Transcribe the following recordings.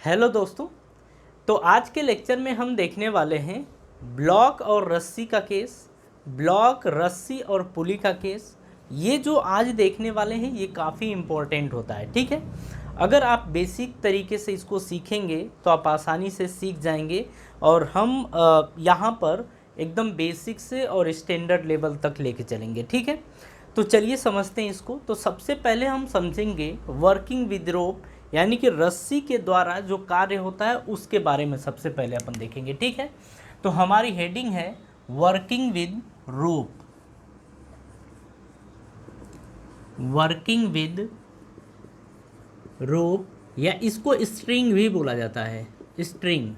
Hello दोस्तों। तो आज के लेक्चर में हम देखने वाले हैं ब्लॉक और रस्सी का केस, ब्लॉक, रस्सी और पुली का केस। ये जो आज देखने वाले हैं ये काफ़ी इम्पोर्टेंट होता है, ठीक है। अगर आप बेसिक तरीके से इसको सीखेंगे तो आप आसानी से सीख जाएंगे और हम यहाँ पर एकदम बेसिक से और स्टैंडर्ड लेवल तक लेके चलेंगे, ठीक है। तो चलिए समझते हैं इसको। तो सबसे पहले हम समझेंगे वर्किंग विद रोप, यानी कि रस्सी के द्वारा जो कार्य होता है उसके बारे में सबसे पहले अपन देखेंगे, ठीक है। तो हमारी हेडिंग है working with rope, working with rope, या इसको स्ट्रिंग भी बोला जाता है, स्ट्रिंग,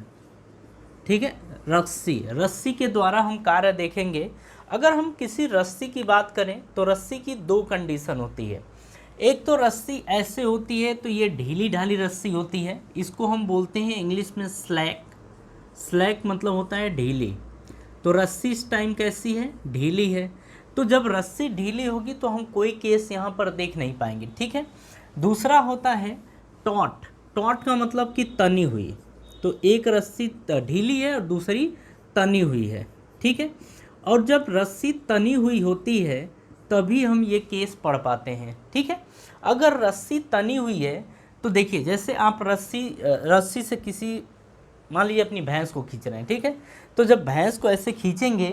ठीक है। रस्सी, रस्सी के द्वारा हम कार्य देखेंगे। अगर हम किसी रस्सी की बात करें तो रस्सी की दो कंडीशन होती है। एक तो रस्सी ऐसे होती है तो ये ढीली ढाली रस्सी होती है, इसको हम बोलते हैं इंग्लिश में स्लैक। स्लैक मतलब होता है ढीली। तो रस्सी इस टाइम कैसी है? ढीली है। तो जब रस्सी ढीली होगी तो हम कोई केस यहाँ पर देख नहीं पाएंगे, ठीक है। दूसरा होता है टॉट। टॉट का मतलब कि तनी हुई। तो एक रस्सी ढीली है और दूसरी तनी हुई है, ठीक है। और जब रस्सी तनी हुई होती है तभी हम ये केस पढ़ पाते हैं, ठीक है। अगर रस्सी तनी हुई है तो देखिए, जैसे आप रस्सी से किसी, मान लीजिए अपनी भैंस को खींच रहे हैं, ठीक है। तो जब भैंस को ऐसे खींचेंगे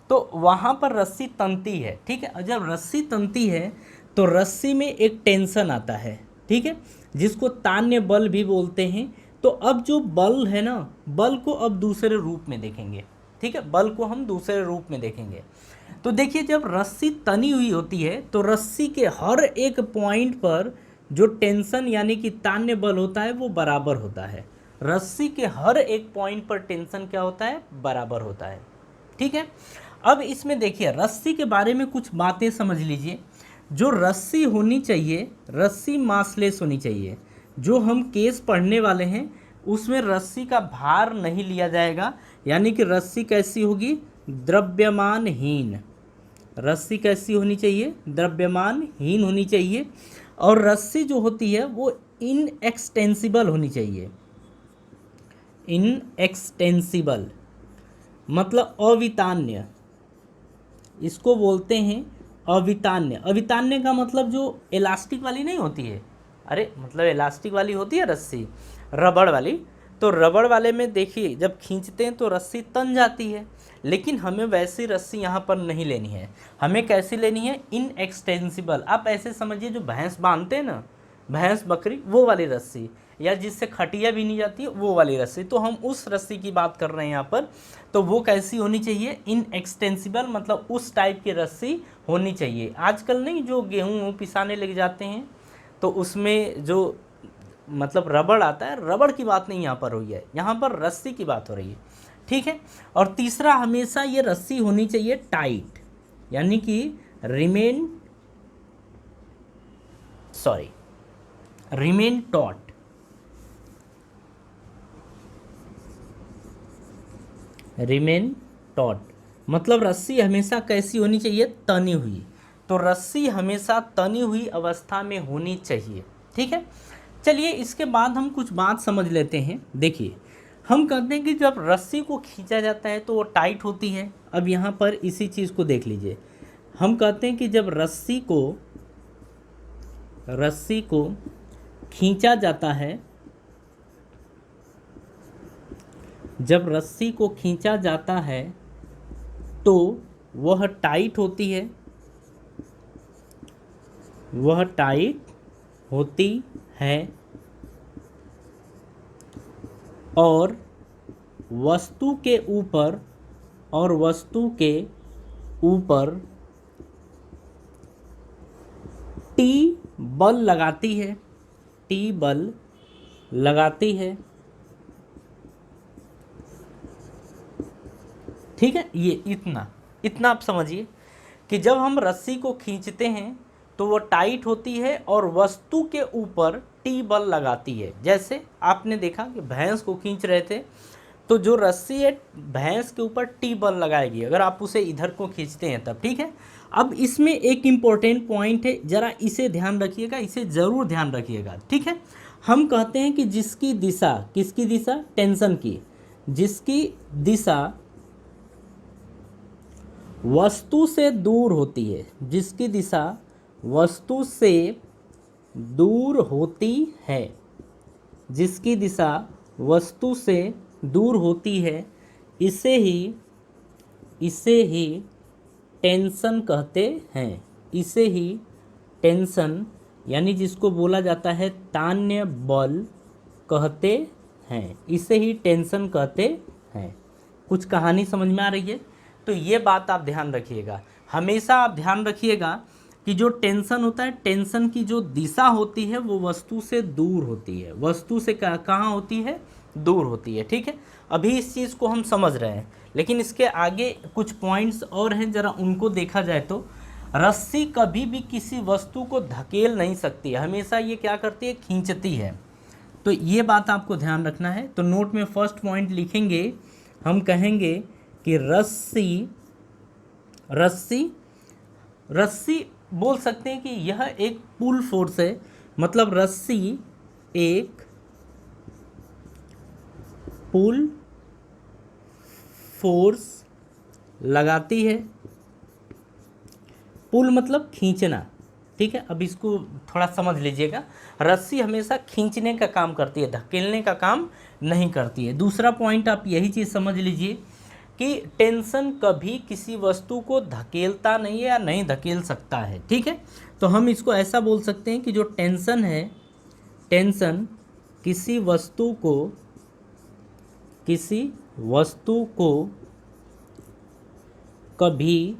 तो वहाँ पर रस्सी तनती है, ठीक है। और जब रस्सी तनती है तो रस्सी में एक टेंशन आता है, ठीक है, जिसको तान्य बल भी बोलते हैं। तो अब जो बल है ना, बल को अब दूसरे रूप में देखेंगे, ठीक है। बल को हम दूसरे रूप में देखेंगे। तो देखिए, जब रस्सी तनी हुई होती है तो रस्सी के हर एक पॉइंट पर जो टेंशन यानी कि तान्य बल होता है वो बराबर होता है। रस्सी के हर एक पॉइंट पर टेंशन क्या होता है? बराबर होता है, ठीक है। अब इसमें देखिए, रस्सी के बारे में कुछ बातें समझ लीजिए। जो रस्सी होनी चाहिए, रस्सी मासलेस होनी चाहिए। जो हम केस पढ़ने वाले हैं उसमें रस्सी का भार नहीं लिया जाएगा, यानी कि रस्सी कैसी होगी? द्रव्यमानहीन। रस्सी कैसी होनी चाहिए? द्रव्यमानहीन होनी चाहिए। और रस्सी जो होती है वो इनएक्सटेंसिबल होनी चाहिए। इनएक्सटेंसिबल मतलब अवितान्य, इसको बोलते हैं अवितान्य। अवितान्य का मतलब जो इलास्टिक वाली नहीं होती है, अरे मतलब इलास्टिक वाली होती है रस्सी, रबड़ वाली। तो रबड़ वाले में देखिए, जब खींचते हैं तो रस्सी तन जाती है, लेकिन हमें वैसी रस्सी यहाँ पर नहीं लेनी है। हमें कैसी लेनी है? इनएक्सटेंसिबल। आप ऐसे समझिए, जो भैंस बांधते हैं ना, भैंस बकरी, वो वाली रस्सी, या जिससे खटिया भी नहीं जाती है वो वाली रस्सी। तो हम उस रस्सी की बात कर रहे हैं यहाँ पर। तो वो कैसी होनी चाहिए? इनएक्सटेंसिबल, मतलब उस टाइप की रस्सी होनी चाहिए। आजकल नहीं, जो गेहूँ पिसाने लग जाते हैं तो उसमें जो मतलब रबड़ आता है, रबड़ की बात नहीं यहाँ पर हुई है, यहाँ पर रस्सी की बात हो रही है, ठीक है। और तीसरा, हमेशा ये रस्सी होनी चाहिए टाइट, यानी कि रिमेन टॉट। रिमेन टॉट मतलब रस्सी हमेशा कैसी होनी चाहिए? तनी हुई। तो रस्सी हमेशा तनी हुई अवस्था में होनी चाहिए, ठीक है। चलिए, इसके बाद हम कुछ बात समझ लेते हैं। देखिए, हम कहते हैं कि जब रस्सी को खींचा जाता है तो वो टाइट होती है। अब यहाँ पर इसी चीज़ को देख लीजिए। हम कहते हैं कि जब रस्सी को खींचा जाता है, जब रस्सी को खींचा जाता है तो वह टाइट होती है, वह टाइट होती है और वस्तु के ऊपर टी बल लगाती है, टी बल लगाती है, ठीक है। ये इतना आप समझिए कि जब हम रस्सी को खींचते हैं तो वो टाइट होती है और वस्तु के ऊपर टी बल लगाती है। जैसे आपने देखा कि भैंस को खींच रहे थे तो जो रस्सी है भैंस के ऊपर टी बल लगाएगी, अगर आप उसे इधर को खींचते हैं तब, ठीक है। अब इसमें एक इम्पोर्टेंट पॉइंट है, ज़रा इसे ध्यान रखिएगा, इसे ज़रूर ध्यान रखिएगा, ठीक है। हम कहते हैं कि जिसकी दिशा, किसकी दिशा, टेंशन की, जिसकी दिशा वस्तु से दूर होती है, जिसकी दिशा वस्तु से दूर होती है, जिसकी दिशा वस्तु से दूर होती है, इसे ही टेंशन कहते हैं। इसे ही टेंशन यानी जिसको बोला जाता है तान्य बल कहते हैं, इसे ही टेंशन कहते हैं। कुछ कहानी समझ में आ रही है? तो ये बात आप ध्यान रखिएगा, हमेशा आप ध्यान रखिएगा कि जो टेंशन होता है, टेंशन की जो दिशा होती है वो वस्तु से दूर होती है। वस्तु से कहाँ होती है? दूर होती है। ठीक है, अभी इस चीज़ को हम समझ रहे हैं, लेकिन इसके आगे कुछ पॉइंट्स और हैं, ज़रा उनको देखा जाए तो रस्सी कभी भी किसी वस्तु को धकेल नहीं सकती है, हमेशा ये क्या करती है? खींचती है। तो ये बात आपको ध्यान रखना है। तो नोट में फर्स्ट पॉइंट लिखेंगे, हम कहेंगे कि रस्सी बोल सकते हैं कि यह एक पुल फोर्स है, मतलब रस्सी एक पुल फोर्स लगाती है। पुल मतलब खींचना। ठीक है, अब इसको थोड़ा समझ लीजिएगा, रस्सी हमेशा खींचने का काम करती है, धकेलने का काम नहीं करती है। दूसरा पॉइंट आप यही चीज़ समझ लीजिए कि टेंशन कभी किसी वस्तु को धकेलता नहीं है या नहीं धकेल सकता है। ठीक है, तो हम इसको ऐसा बोल सकते हैं कि जो टेंशन है, टेंशन किसी वस्तु को कभी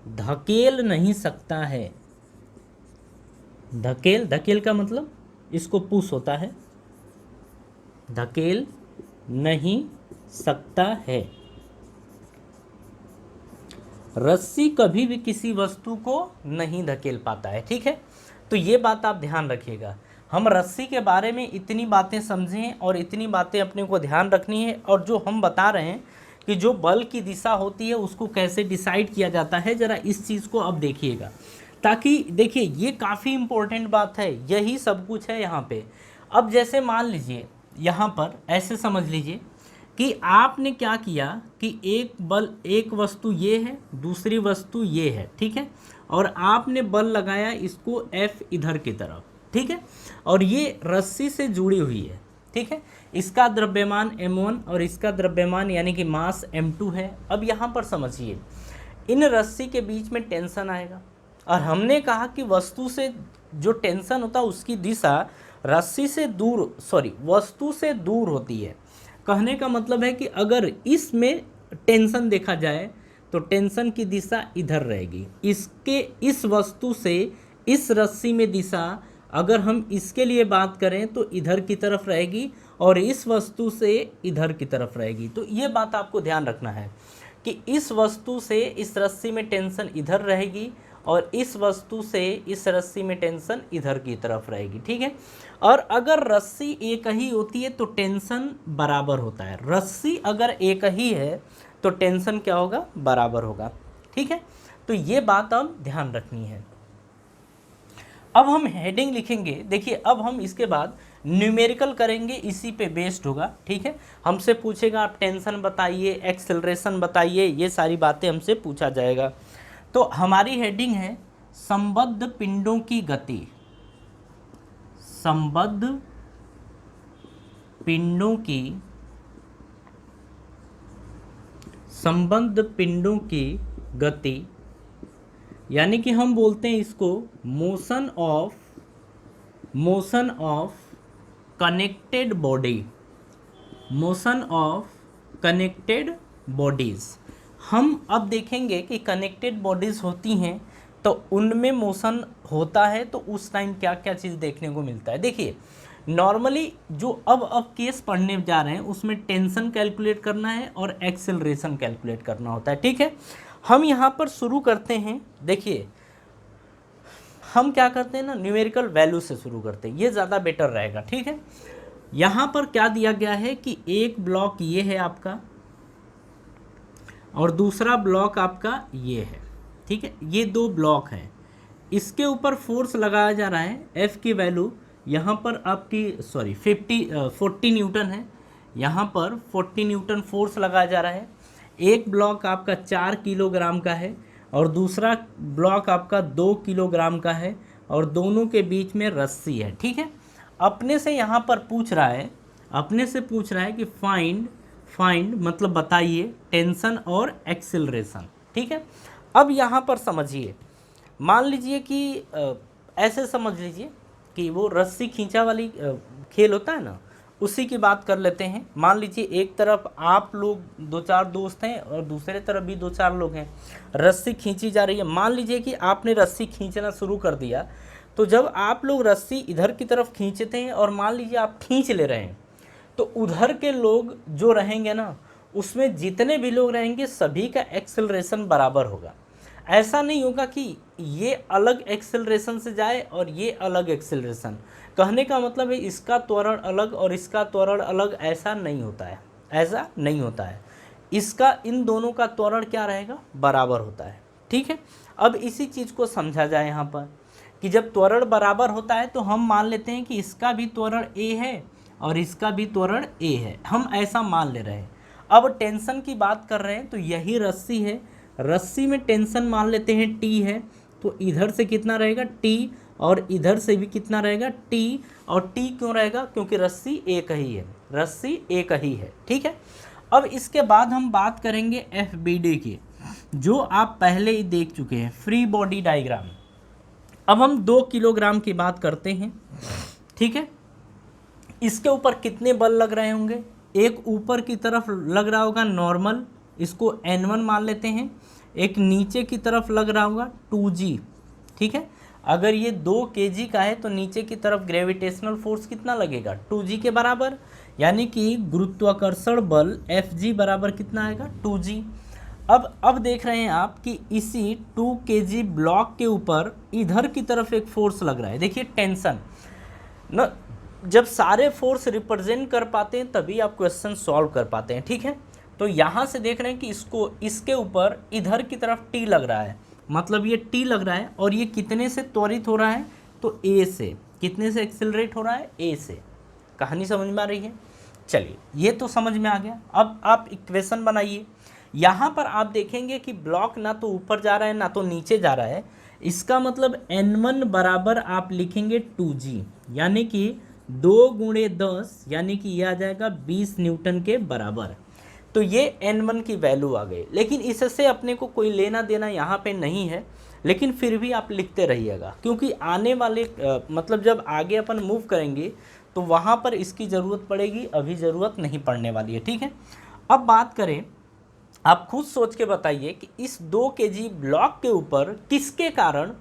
धकेल नहीं सकता है। धकेल का मतलब इसको पुश होता है, धकेल नहीं सकता है। रस्सी कभी भी किसी वस्तु को नहीं धकेल पाता है। ठीक है, तो ये बात आप ध्यान रखिएगा। हम रस्सी के बारे में इतनी बातें समझें और इतनी बातें अपने को ध्यान रखनी है, और जो हम बता रहे हैं कि जो बल की दिशा होती है उसको कैसे डिसाइड किया जाता है, ज़रा इस चीज़ को अब देखिएगा, ताकि देखिए ये काफ़ी इम्पोर्टेंट बात है, यही सब कुछ है यहाँ पे। अब जैसे मान लीजिए यहाँ पर ऐसे समझ लीजिए कि आपने क्या किया कि एक वस्तु ये है, दूसरी वस्तु ये है। ठीक है, और आपने बल लगाया इसको F इधर की तरफ। ठीक है, और ये रस्सी से जुड़ी हुई है। ठीक है, इसका द्रव्यमान m1 और इसका द्रव्यमान यानी कि मास m2 है। अब यहाँ पर समझिए, इन रस्सी के बीच में टेंशन आएगा, और हमने कहा कि वस्तु से जो टेंशन होता है उसकी दिशा रस्सी से दूर, वस्तु से दूर होती है। कहने का मतलब है कि अगर इसमें टेंशन देखा जाए तो टेंशन की दिशा इधर रहेगी, इस वस्तु से इस रस्सी में दिशा अगर हम इसके लिए बात करें तो इधर की तरफ रहेगी, और इस वस्तु से इधर की तरफ रहेगी। तो ये बात आपको ध्यान रखना है कि इस वस्तु से इस रस्सी में टेंशन इधर रहेगी, और इस वस्तु से इस रस्सी में टेंशन इधर की तरफ रहेगी। ठीक है, और अगर रस्सी एक ही होती है तो टेंशन बराबर होता है। रस्सी अगर एक ही है तो टेंशन क्या होगा? बराबर होगा। ठीक है, तो ये बात अब ध्यान रखनी है। अब हम हेडिंग लिखेंगे, देखिए अब हम इसके बाद न्यूमेरिकल करेंगे, इसी पे बेस्ड होगा। ठीक है, हमसे पूछेगा आप टेंशन बताइए, एक्सेलरेशन बताइए, ये सारी बातें हमसे पूछा जाएगा। तो हमारी हेडिंग है संबद्ध पिंडों की गति। संबद्ध पिंडों की गति, यानी कि हम बोलते हैं इसको motion of connected body, motion of connected bodies. हम अब देखेंगे कि कनेक्टेड बॉडीज़ होती हैं तो उनमें मोशन होता है, तो उस टाइम क्या क्या चीज़ देखने को मिलता है। देखिए नॉर्मली जो अब केस पढ़ने जा रहे हैं उसमें टेंशन कैलकुलेट करना है और एक्सेलरेशन कैलकुलेट करना होता है। ठीक है, हम यहाँ पर शुरू करते हैं। देखिए हम क्या करते हैं ना, न्यूमेरिकल वैल्यू से शुरू करते हैं, ये ज़्यादा बेटर रहेगा। ठीक है, यहाँ पर क्या दिया गया है कि एक ब्लॉक ये है आपका और दूसरा ब्लॉक आपका ये है। ठीक है, ये दो ब्लॉक हैं, इसके ऊपर फोर्स लगाया जा रहा है, F की वैल्यू यहाँ पर आपकी 40 न्यूटन है, यहाँ पर 40 न्यूटन फोर्स लगाया जा रहा है। एक ब्लॉक आपका 4 किलोग्राम का है और दूसरा ब्लॉक आपका 2 किलोग्राम का है और दोनों के बीच में रस्सी है। ठीक है, अपने से यहाँ पर पूछ रहा है कि फाइंड मतलब बताइए टेंशन और एक्सिलरेशन। ठीक है, अब यहाँ पर समझिए, मान लीजिए कि ऐसे समझ लीजिए कि वो रस्सी खींचा वाली खेल होता है ना, उसी की बात कर लेते हैं। मान लीजिए एक तरफ आप लोग 2-4 दोस्त हैं और दूसरे तरफ भी 2-4 लोग हैं, रस्सी खींची जा रही है। मान लीजिए कि आपने रस्सी खींचना शुरू कर दिया, तो जब आप लोग रस्सी इधर की तरफ खींचते हैं और मान लीजिए आप खींच ले रहे हैं, तो उधर के लोग जो रहेंगे ना, उसमें जितने भी लोग रहेंगे सभी का एक्सेलरेशन बराबर होगा। ऐसा नहीं होगा कि ये अलग एक्सेलरेशन से जाए और ये अलग एक्सेलरेशन। कहने का मतलब है इसका त्वरण अलग और इसका त्वरण अलग, ऐसा नहीं होता है। इसका इन दोनों का त्वरण क्या रहेगा, बराबर होता है। ठीक है, अब इसी चीज़ को समझा जाए यहाँ पर कि जब त्वरण बराबर होता है तो हम मान लेते हैं कि इसका भी त्वरण a है और इसका भी त्वरण a है, हम ऐसा मान ले रहे हैं। अब टेंशन की बात कर रहे हैं तो यही रस्सी है, रस्सी में टेंशन मान लेते हैं T है, तो इधर से कितना रहेगा T और इधर से भी कितना रहेगा T। और T क्यों रहेगा, क्योंकि रस्सी एक ही है। ठीक है, अब इसके बाद हम बात करेंगे FBD की, जो आप पहले ही देख चुके हैं, फ्री बॉडी डायग्राम। अब हम 2 किलोग्राम की बात करते हैं। ठीक है, इसके ऊपर कितने बल लग रहे होंगे, एक ऊपर की तरफ लग रहा होगा नॉर्मल, इसको N1 मान लेते हैं। एक नीचे की तरफ लग रहा होगा 2G। ठीक है, अगर ये 2 kg का है तो नीचे की तरफ ग्रेविटेशनल फोर्स कितना लगेगा, 2G के बराबर, यानी कि गुरुत्वाकर्षण बल Fg बराबर कितना आएगा, 2G। अब देख रहे हैं आप कि इसी 2 kg ब्लॉक के ऊपर इधर की तरफ एक फोर्स लग रहा है। देखिए टेंशन न, जब सारे फोर्स रिप्रेजेंट कर पाते हैं तभी आप क्वेश्चन सॉल्व कर पाते हैं। ठीक है, तो यहाँ से देख रहे हैं कि इसके ऊपर इधर की तरफ T लग रहा है, मतलब ये T लग रहा है और ये कितने से त्वरित हो रहा है, तो A से। कितने से एक्सिलरेट हो रहा है, A से। कहानी समझ में आ रही है, चलिए ये तो समझ में आ गया। अब आप इक्वेशन बनाइए। यहाँ पर आप देखेंगे कि ब्लॉक ना तो ऊपर जा रहा है ना तो नीचे जा रहा है, इसका मतलब N1 बराबर आप लिखेंगे 2G, यानी कि 2 × 10, यानी कि यह आ जाएगा 20 न्यूटन के बराबर। तो ये N1 की वैल्यू आ गई, लेकिन इससे अपने को कोई लेना देना यहाँ पे नहीं है, लेकिन फिर भी आप लिखते रहिएगा, क्योंकि आने वाले मतलब जब आगे अपन मूव करेंगे तो वहाँ पर इसकी ज़रूरत पड़ेगी, अभी ज़रूरत नहीं पड़ने वाली है। ठीक है, अब बात करें, आप खुद सोच के बताइए कि इस 2 kg ब्लॉक के ऊपर किसके कारण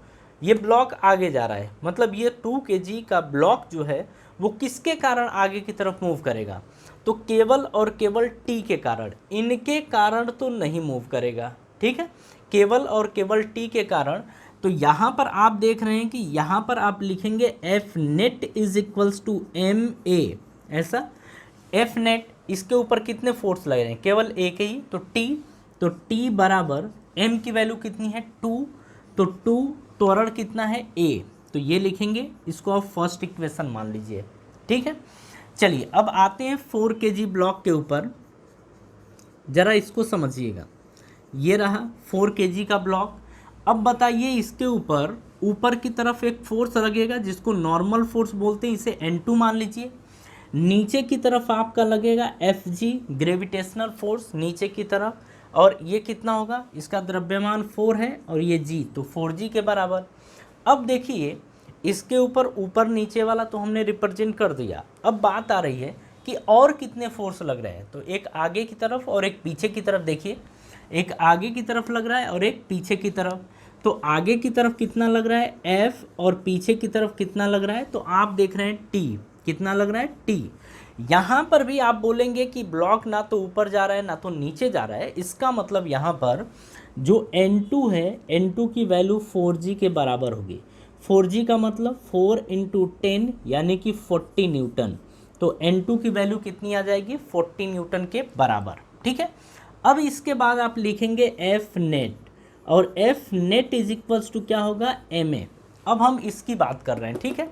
ये ब्लॉक आगे जा रहा है, मतलब ये 2 kg का ब्लॉक जो है वो किसके कारण आगे की तरफ मूव करेगा, तो केवल और केवल T के कारण, इनके कारण तो नहीं मूव करेगा। ठीक है, केवल और केवल T के कारण। तो यहाँ पर आप देख रहे हैं कि यहाँ पर आप लिखेंगे F net is equals to MA, ऐसा। F net, इसके ऊपर कितने फोर्स लग रहे हैं, केवल एक ही, तो T बराबर M की वैल्यू कितनी है, 2, तो 2 त्वरण कितना है, A, तो ये लिखेंगे, इसको आप फर्स्ट इक्वेशन मान लीजिए। ठीक है, चलिए अब आते हैं 4 kg ब्लॉक के ऊपर, ज़रा इसको समझिएगा। ये रहा 4 kg का ब्लॉक। अब बताइए इसके ऊपर की तरफ एक फोर्स लगेगा जिसको नॉर्मल फोर्स बोलते हैं, इसे N2 मान लीजिए। नीचे की तरफ आपका लगेगा Fg, ग्रेविटेशनल फोर्स नीचे की तरफ, और ये कितना होगा, इसका द्रव्यमान 4 है और ये G, तो 4G के बराबर। अब देखिए इसके ऊपर नीचे वाला तो हमने रिप्रेजेंट कर दिया। अब बात आ रही है कि और कितने फोर्स लग रहे हैं, तो एक आगे की तरफ और एक पीछे की तरफ। देखिए एक आगे की तरफ लग रहा है और एक पीछे की तरफ। तो आगे की तरफ कितना लग रहा है F और पीछे की तरफ कितना लग रहा है, तो आप देख रहे हैं T, कितना लग रहा है T। यहाँ पर भी आप बोलेंगे कि ब्लॉक ना तो ऊपर जा रहा है ना तो नीचे जा रहा है, इसका मतलब यहाँ पर जो N2 है, N2 की वैल्यू 4G के बराबर होगी। 4G का मतलब 4 × 10 यानी कि 40 न्यूटन, तो N2 की वैल्यू कितनी आ जाएगी, 40 न्यूटन के बराबर। ठीक है, अब इसके बाद आप लिखेंगे F net, और F net is equals to क्या होगा, MA। अब हम इसकी बात कर रहे हैं। ठीक है,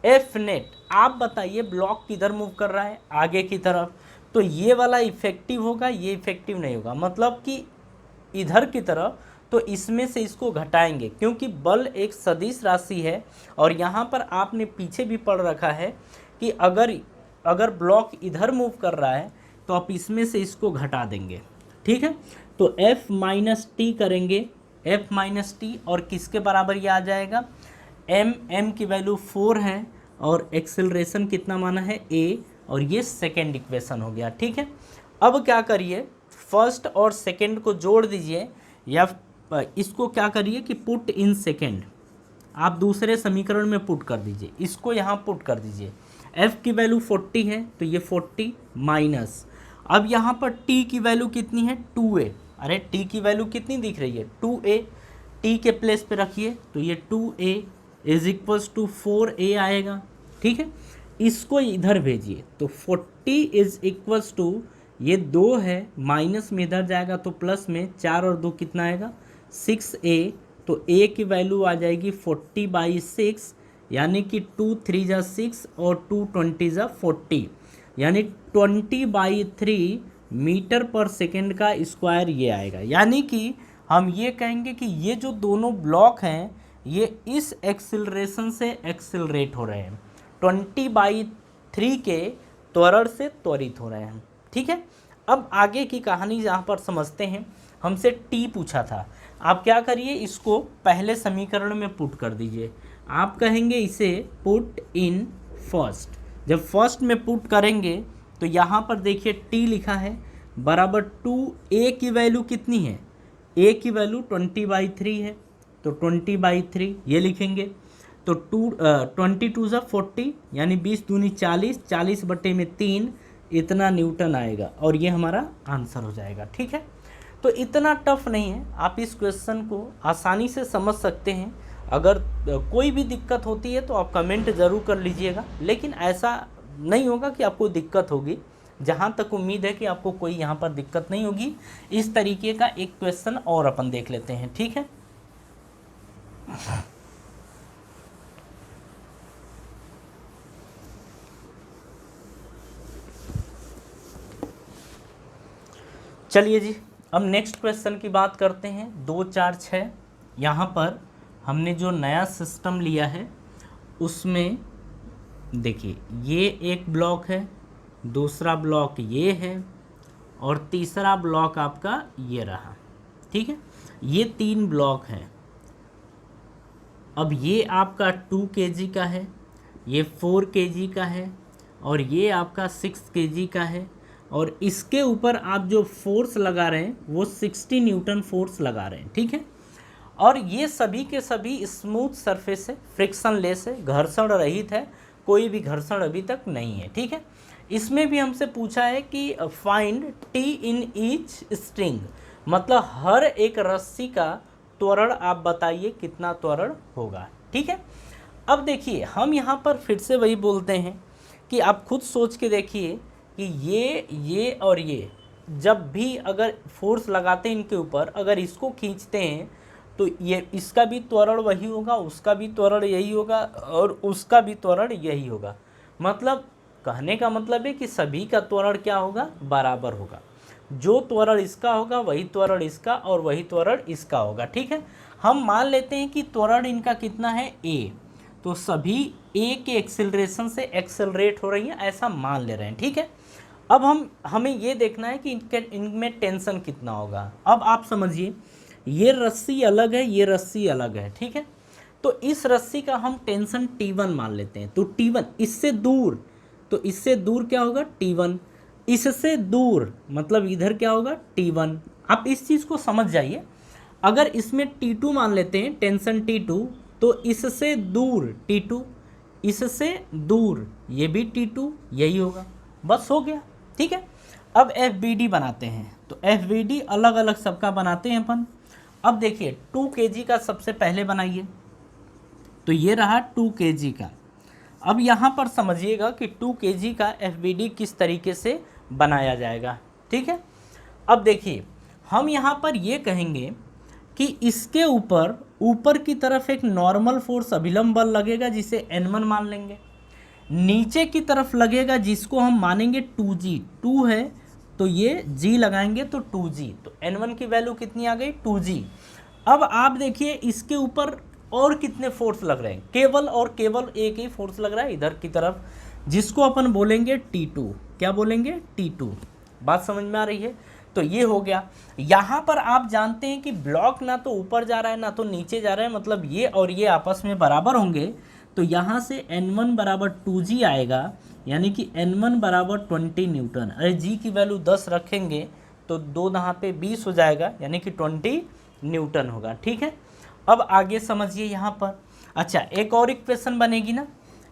एफ नेट, आप बताइए ब्लॉक किधर मूव कर रहा है, आगे की तरफ, तो ये वाला इफेक्टिव होगा, ये इफेक्टिव नहीं होगा, मतलब कि इधर की तरफ, तो इसमें से इसको घटाएंगे क्योंकि बल एक सदिश राशि है। और यहाँ पर आपने पीछे भी पढ़ रखा है कि अगर ब्लॉक इधर मूव कर रहा है तो आप इसमें से इसको घटा देंगे, ठीक है। तो F माइनस टी करेंगे, F माइनस टी, और किसके बराबर ये आ जाएगा, m की वैल्यू 4 है और एक्सेलरेशन कितना माना है a, और ये सेकेंड इक्वेशन हो गया, ठीक है। अब क्या करिए, फर्स्ट और सेकेंड को जोड़ दीजिए, या इसको क्या करिए कि पुट इन सेकेंड, आप दूसरे समीकरण में पुट कर दीजिए, इसको यहाँ पुट कर दीजिए। f की वैल्यू 40 है तो ये 40 माइनस, अब यहाँ पर t की वैल्यू कितनी है 2a, अरे t की वैल्यू कितनी दिख रही है 2a, t के प्लेस पे रखिए तो ये 2a is equals to 4a आएगा, ठीक है। इसको इधर भेजिए तो 40 इज इक्वल्स टू, ये 2 है, माइनस में इधर जाएगा तो प्लस में, 4 और 2 कितना आएगा 6a, तो a की वैल्यू आ जाएगी 40/6, यानी कि 2 3 जा 6 और 2 20 जा 40, यानी 20/3 मीटर पर सेकेंड का स्क्वायर ये आएगा। यानी कि हम ये कहेंगे कि ये जो दोनों ब्लॉक हैं ये इस एक्सिलरेशन से एक्सिलरेट हो रहे हैं, 20/3 के त्वरण से त्वरित हो रहे हैं, ठीक है। अब आगे की कहानी यहाँ पर समझते हैं। हमसे टी पूछा था, आप क्या करिए, इसको पहले समीकरण में पुट कर दीजिए, आप कहेंगे इसे पुट इन फर्स्ट। जब फर्स्ट में पुट करेंगे तो यहाँ पर देखिए टी लिखा है बराबर 2a की वैल्यू कितनी है, a की वैल्यू 20/3 है तो 20/3 ये लिखेंगे, तो 22 ज़ा 40, यानी 20 दूनी 40, 40/3 इतना न्यूटन आएगा, और ये हमारा आंसर हो जाएगा, ठीक है। तो इतना टफ नहीं है, आप इस क्वेश्चन को आसानी से समझ सकते हैं। अगर कोई भी दिक्कत होती है तो आप कमेंट ज़रूर कर लीजिएगा, लेकिन ऐसा नहीं होगा कि आपको दिक्कत होगी, जहाँ तक उम्मीद है कि आपको कोई यहाँ पर दिक्कत नहीं होगी। इस तरीके का एक क्वेश्चन और अपन देख लेते हैं, ठीक है। चलिए जी, अब नेक्स्ट क्वेश्चन की बात करते हैं। 2 4 6, यहाँ पर हमने जो नया सिस्टम लिया है उसमें देखिए ये एक ब्लॉक है, दूसरा ब्लॉक ये है, और तीसरा ब्लॉक आपका ये रहा, ठीक है। ये 3 ब्लॉक हैं। अब ये आपका 2 kg का है, ये 4 kg का है, और ये आपका 6 kg का है, और इसके ऊपर आप जो फोर्स लगा रहे हैं वो 60 न्यूटन फोर्स लगा रहे हैं, ठीक है। और ये सभी के सभी स्मूथ सरफेस है, फ्रिक्शन लेस है, घर्षण रहित है, कोई भी घर्षण अभी तक नहीं है, ठीक है। इसमें भी हमसे पूछा है कि find T in each string, मतलब हर एक रस्सी का त्वरण आप बताइए कितना त्वरण होगा, ठीक है। अब देखिए हम यहाँ पर फिर से वही बोलते हैं कि आप खुद सोच के देखिए कि ये और ये जब भी अगर फोर्स लगाते हैं इनके ऊपर, अगर इसको खींचते हैं तो ये इसका भी त्वरण वही होगा, उसका भी त्वरण यही होगा, और उसका भी त्वरण यही होगा। मतलब कहने का मतलब है कि सभी का त्वरण क्या होगा, बराबर होगा। जो त्वरण इसका होगा वही त्वरण इसका, और वही त्वरण इसका होगा, ठीक है। हम मान लेते हैं कि त्वरण इनका कितना है a, तो सभी a के एक्सेलरेशन से एक्सेलरेट हो रही हैं, ऐसा मान ले रहे हैं, ठीक है। अब हमें ये देखना है कि इनमें टेंशन कितना होगा। अब आप समझिए ये रस्सी अलग है, ये रस्सी अलग है, ठीक है। तो इस रस्सी का हम टेंशन T1 मान लेते हैं, तो T1 इससे दूर, तो इससे दूर क्या होगा T1, इससे दूर मतलब इधर क्या होगा T1। आप इस चीज़ को समझ जाइए। अगर इसमें T2 मान लेते हैं टेंशन T2, तो इससे दूर T2, इससे दूर ये भी T2, यही होगा, बस हो गया, ठीक है। अब FBD बनाते हैं, तो FBD अलग अलग सबका बनाते हैं अपन। अब देखिए 2 kg का सबसे पहले बनाइए, तो ये रहा 2 kg का। अब यहाँ पर समझिएगा कि 2 kg का FBD किस तरीके से बनाया जाएगा, ठीक है। अब देखिए हम यहाँ पर ये कहेंगे कि इसके ऊपर की तरफ एक नॉर्मल फोर्स अभिलंब बल लगेगा जिसे N1 मान लेंगे, नीचे की तरफ लगेगा जिसको हम मानेंगे 2g, 2 है तो ये g लगाएंगे तो 2g, तो n1 की वैल्यू कितनी आ गई 2g। अब आप देखिए इसके ऊपर और कितने फोर्स लग रहे हैं, केवल और केवल एक ही फोर्स लग रहा है इधर की तरफ, जिसको अपन बोलेंगे T2। क्या बोलेंगे T2। बात समझ में आ रही है। तो ये हो गया। यहाँ पर आप जानते हैं कि ब्लॉक ना तो ऊपर जा रहा है ना तो नीचे जा रहा है, मतलब ये और ये आपस में बराबर होंगे, तो यहाँ से n1 बराबर 2g आएगा, यानी कि n1 बराबर 20 न्यूटन। अरे g की वैल्यू 10 रखेंगे तो 2 यहाँ पे 20 हो जाएगा, यानी कि 20 न्यूटन होगा। ठीक है, अब आगे समझिए यहाँ पर। अच्छा, एक और इक्वेशन बनेगी ना,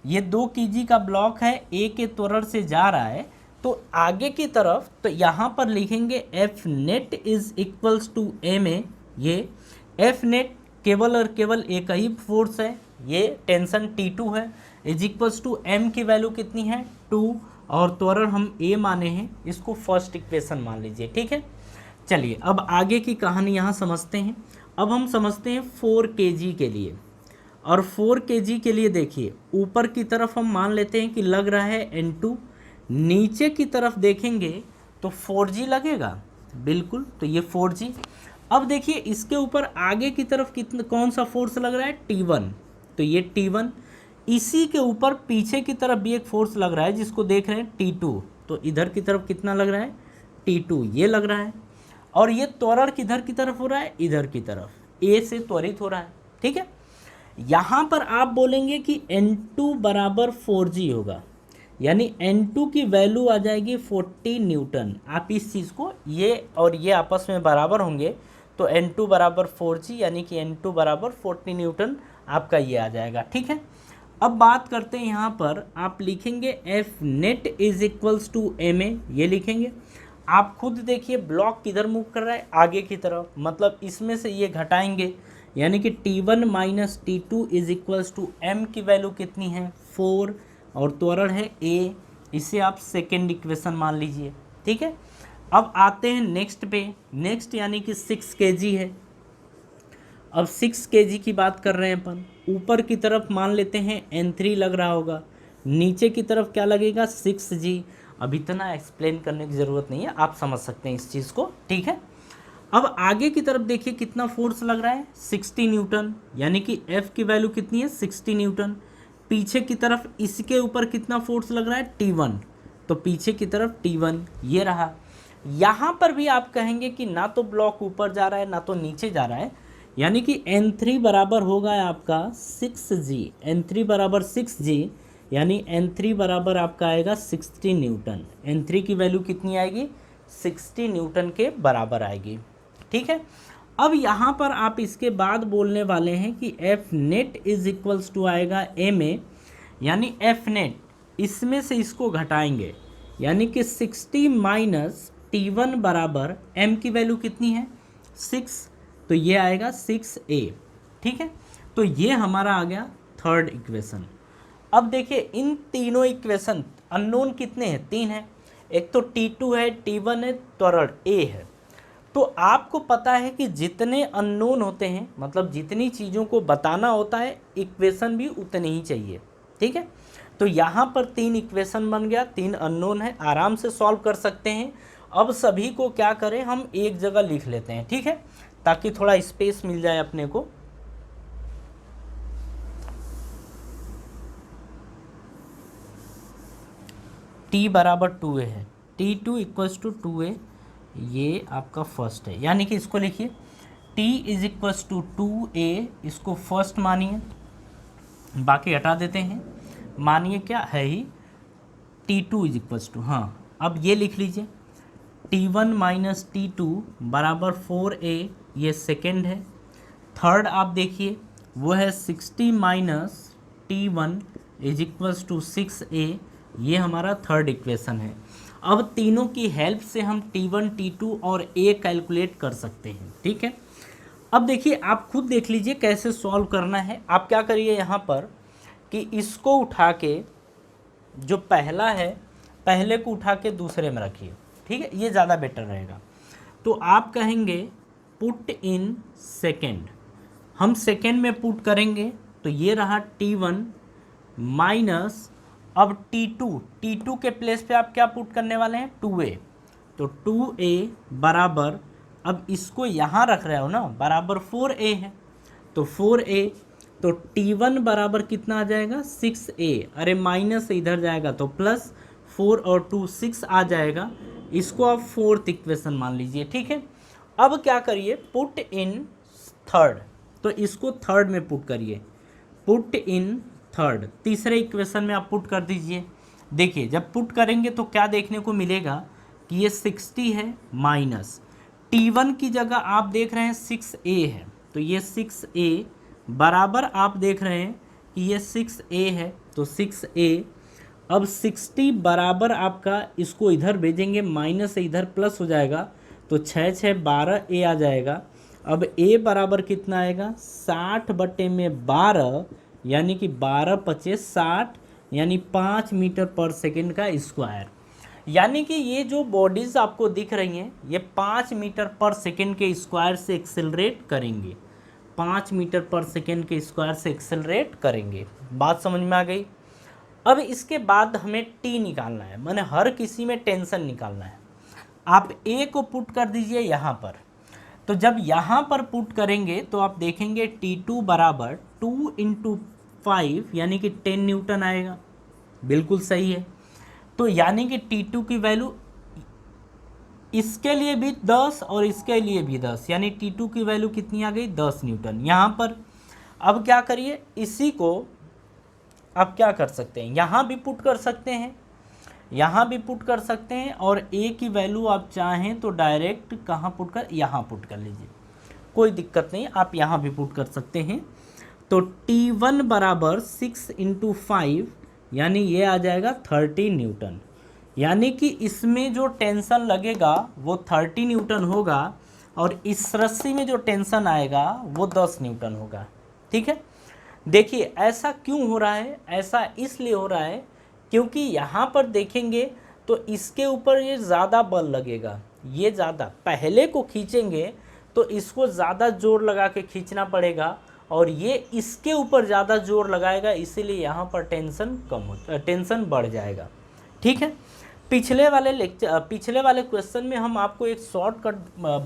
ये 2 kg का ब्लॉक है, a के त्वरण से जा रहा है, तो आगे की तरफ तो यहाँ पर लिखेंगे F net is equals to M A. ये एफ नेट केवल और केवल एक ही फोर्स है, ये टेंशन T2 है, इज इक्वल्स टू एम की वैल्यू कितनी है 2, और त्वरण हम ए माने हैं, इसको फर्स्ट इक्वेशन मान लीजिए। ठीक है, चलिए अब आगे की कहानी यहाँ समझते हैं। अब हम समझते हैं 4 kg के लिए, और 4 kg के लिए देखिए ऊपर की तरफ हम मान लेते हैं कि लग रहा है N2, नीचे की तरफ देखेंगे तो 4g लगेगा, बिल्कुल, तो ये 4g। अब देखिए इसके ऊपर आगे की तरफ कितना कौन सा फोर्स लग रहा है T1, तो ये T1। इसी के ऊपर पीछे की तरफ भी एक फोर्स लग रहा है जिसको देख रहे हैं T2, तो इधर की तरफ कितना लग रहा है T2, ये लग रहा है। और ये त्वरण किधर की तरफ हो रहा है, इधर की तरफ, A से त्वरित हो रहा है। ठीक है, यहाँ पर आप बोलेंगे कि N2 बराबर 4g होगा, यानी N2 की वैल्यू आ जाएगी 40 न्यूटन। आप इस चीज़ को, ये और ये आपस में बराबर होंगे, तो N2 बराबर 4g, यानी कि N2 बराबर 40 न्यूटन आपका ये आ जाएगा। ठीक है, अब बात करते हैं यहाँ पर आप लिखेंगे F net is equals to M A, ये लिखेंगे। आप खुद देखिए ब्लॉक किधर मूव कर रहा है, आगे की तरफ, मतलब इसमें से ये घटाएंगे, यानी कि T1 minus T2 is equals to M की वैल्यू कितनी है 4, और त्वरण है a, इसे आप सेकेंड इक्वेशन मान लीजिए। ठीक है, अब आते हैं नेक्स्ट पे। नेक्स्ट यानी कि 6 kg है। अब 6 kg की बात कर रहे हैं अपन। ऊपर की तरफ मान लेते हैं N3 लग रहा होगा, नीचे की तरफ क्या लगेगा 6g। अब इतना एक्सप्लेन करने की ज़रूरत नहीं है, आप समझ सकते हैं इस चीज़ को। ठीक है, अब आगे की तरफ देखिए कितना फोर्स लग रहा है 60 न्यूटन, यानी कि F की वैल्यू कितनी है 60 न्यूटन। पीछे की तरफ इसके ऊपर कितना फोर्स लग रहा है T1, तो पीछे की तरफ T1 ये रहा। यहाँ पर भी आप कहेंगे कि ना तो ब्लॉक ऊपर जा रहा है ना तो नीचे जा रहा है, यानी कि N3 बराबर होगा आपका 6g, N3 बराबर 6g, यानी N3 बराबर आपका आएगा 60 न्यूटन। N3 की वैल्यू कितनी आएगी 60 न्यूटन के बराबर आएगी। ठीक है, अब यहाँ पर आप इसके बाद बोलने वाले हैं कि F net is equals to आएगा एम ए, यानी एफ नेट इसमें से इसको घटाएंगे, यानी कि 60 माइनस T1 बराबर m की वैल्यू कितनी है 6, तो ये आएगा 6a। ठीक है, तो ये हमारा आ गया थर्ड इक्वेशन। अब देखिए इन तीनों इक्वेशन अननोन कितने हैं, 3 हैं। एक तो T2 है, T1 है, त्वरण a है। तो आपको पता है कि जितने अननोन होते हैं, मतलब जितनी चीज़ों को बताना होता है, इक्वेशन भी उतनी ही चाहिए। ठीक है, तो यहाँ पर 3 इक्वेशन बन गया, 3 अननोन है, आराम से सॉल्व कर सकते हैं। अब सभी को क्या करें, हम एक जगह लिख लेते हैं। ठीक है, ताकि थोड़ा स्पेस मिल जाए अपने को। T बराबर 2a है, T2 इक्वल्स टू 2a, ये आपका फर्स्ट है, यानी कि इसको लिखिए T is equals to 2a, इसको फर्स्ट मानिए, बाकी हटा देते हैं, मानिए क्या है ही T2 इज इक्वल्स टू, हाँ अब ये लिख लीजिए T1 माइनस T2 बराबर 4a, ये सेकेंड है। थर्ड आप देखिए वो है 60 minus T1 is equals to 6a, ये हमारा थर्ड इक्वेशन है। अब तीनों की हेल्प से हम T1, T2 और A कैलकुलेट कर सकते हैं। ठीक है, अब देखिए आप खुद देख लीजिए कैसे सॉल्व करना है। आप क्या करिए यहाँ पर कि इसको उठा के, जो पहला है पहले को उठा के दूसरे में रखिए। ठीक है, ये ज़्यादा बेटर रहेगा। तो आप कहेंगे पुट इन सेकेंड, हम सेकेंड में पुट करेंगे, तो ये रहा T1 माइनस, अब T2 के प्लेस पे आप क्या पुट करने वाले हैं 2a, तो 2a बराबर, अब इसको यहाँ रख रहे हो ना, बराबर 4a है, तो 4a, तो T1 बराबर कितना आ जाएगा 6a, अरे माइनस इधर जाएगा तो प्लस, 4 और 2 6 आ जाएगा, इसको आप फोर्थ इक्वेशन मान लीजिए। ठीक है, अब क्या करिए पुट इन थर्ड, तो इसको थर्ड में पुट करिए, पुट इन थर्ड, तीसरे इक्वेशन में आप पुट कर दीजिए। देखिए जब पुट करेंगे तो क्या देखने को मिलेगा कि ये 60 है माइनस T1 की जगह आप देख रहे हैं 6a है, तो ये 6a बराबर आप देख रहे हैं कि ये 6a है, तो 6a, अब 60 बराबर आपका, इसको इधर भेजेंगे माइनस से इधर प्लस हो जाएगा, तो 6 6 12a आ जाएगा। अब a बराबर कितना आएगा 60/12, यानी कि 12 × 60, यानी 5 मीटर पर सेकेंड का स्क्वायर। यानी कि ये जो बॉडीज़ आपको दिख रही हैं ये 5 मीटर पर सेकेंड के स्क्वायर से एक्सेलरेट करेंगे, 5 मीटर पर सेकेंड के स्क्वायर से एक्सेलरेट करेंगे। बात समझ में आ गई। अब इसके बाद हमें टी निकालना है, माने हर किसी में टेंशन निकालना है। आप ए को पुट कर दीजिए यहाँ पर, तो जब यहाँ पर पुट करेंगे तो आप देखेंगे T2 बराबर 2 × 5 यानी कि 10 न्यूटन आएगा, बिल्कुल सही है। तो यानी कि T2 की वैल्यू इसके लिए भी 10 और इसके लिए भी 10, यानी T2 की वैल्यू कितनी आ गई 10 न्यूटन यहाँ पर। अब क्या करिए, इसी को आप क्या कर सकते हैं, यहाँ भी पुट कर सकते हैं, यहाँ भी पुट कर सकते हैं, और ए की वैल्यू आप चाहें तो डायरेक्ट कहाँ पुट कर, यहाँ पुट कर लीजिए, कोई दिक्कत नहीं, आप यहाँ भी पुट कर सकते हैं। तो T1 बराबर 6 × 5 यानी ये आ जाएगा 30 न्यूटन, यानी कि इसमें जो टेंशन लगेगा वो 30 न्यूटन होगा, और इस रस्सी में जो टेंशन आएगा वो 10 न्यूटन होगा। ठीक है, देखिए ऐसा क्यों हो रहा है, ऐसा इसलिए हो रहा है क्योंकि यहाँ पर देखेंगे तो इसके ऊपर ये ज़्यादा बल लगेगा, ये ज़्यादा, पहले को खींचेंगे तो इसको ज़्यादा जोर लगा के खींचना पड़ेगा, और ये इसके ऊपर ज़्यादा जोर लगाएगा, इसीलिए यहाँ पर टेंशन कम हो, टेंशन बढ़ जाएगा। ठीक है, पिछले वाले क्वेश्चन में हम आपको एक शॉर्टकट